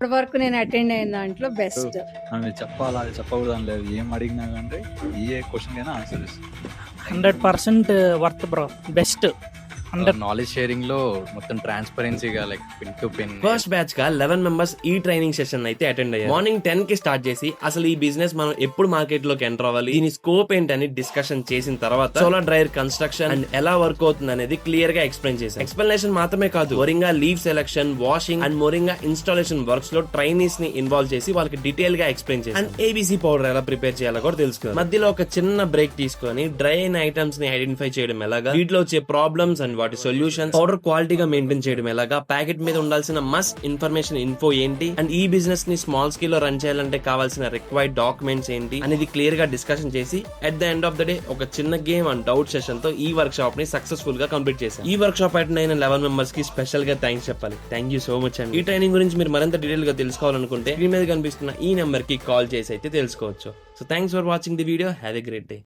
ఇప్పటి వరకు నేను అటెండ్ అయిన దాంట్లో బెస్ట్. మనం ఇది చెప్పాలా అది చెప్పకూడదని లేదు, ఏం అడిగినా కానీ ఏ క్వశ్చన్ అయినా ఆన్సర్ ఇస్తుంది. 100% worth bro, best. Knowledge sharing లో మొత్తం ట్రాన్స్పరెన్సీగా like pin to pin. First batch గా 11 మెంబర్స్ ఈ ట్రైనింగ్ సెషన్ అయితే అటెండ్ అయ్యారు. మార్నింగ్ 10 కి స్టార్ట్ చేసి అసలు ఈ బిజినెస్ మనం ఎప్పుడు మార్కెట్ లోకి ఎంటర్ అవ్వాలి, దీని స్కోప్ ఏంటని డిస్కషన్ చేసిన తర్వాత సోలార్ డ్రైయర్ కన్స్ట్రక్షన్ అండ్ ఎలా వర్క్ అవుతుంది అనేది క్లియర్ గా ఎక్స్ప్లెయిన్ చేశారు. ఎక్స్ప్లెనేషన్ మాత్రమే కాదు, moringa leave selection, washing and moringa installation works లో ట్రైనీస్ ని ఇన్వాల్వ్ చేసి వాళ్ళకి డీటెయిల్ గా ఎక్స్ప్లెయిన్ చేశారు. అండ్ ఏబీసీ పౌడర్ ఎలా ప్రిపేర్ చేయాలో కూడా తెలుసుకున్నారు. మధ్యలో ఒక చిన్న బ్రేక్ తీసుకొని డ్రై అయిన ఐటమ్స్ ని ఐడెంటిఫై చేయడం ఎలాగా, వీటిలో వచ్చే ప్రాబ్లమ్స్ అండ్ వాటి సొల్యూషన్స్, పౌడర్ క్వాలిటీగా మెయింటైన్ చేయడం ఎలాగా, ప్యాకెట్ మీద ఉండాల్సిన మస్ట్ ఇన్ఫర్మేషన్ ఇన్ఫో ఏంటి, అండ్ ఈ బిజినెస్ ని స్మాల్ స్కేల్ లో రన్ చేయాలంటే కావాల్సిన రిక్వైర్డ్ డాక్యుమెంట్స్ ఏంటి అనేది క్లియర్ గా డిస్కషన్ చేసి at the end of the day ఒక చిన్న గేమ్ అండ్ డౌట్ సెషన్ తో ఈ వర్క్ షాప్ ని సక్సెస్ఫుల్ గా కంప్లీట్ చేశారు. ఈ వర్క్ షాప్ అటెండ్ అయిన 11 మెంబర్స్ కి స్పెషల్ గా థ్యాంక్స్ చెప్పాలి. థ్యాంక్ యూ సో మచ్ అండి. ఈ ట్రైనింగ్ గురించి మీరు మరింత డీటెయిల్ గా తెలుసుకోవాలనుకుంటే స్క్రీన్ మీద కనిపిస్తున్న ఈ నెంబర్ కి కాల్ చేసి అయితే తెలుసుకోవచ్చు. So thanks for watching the video. Have a great day.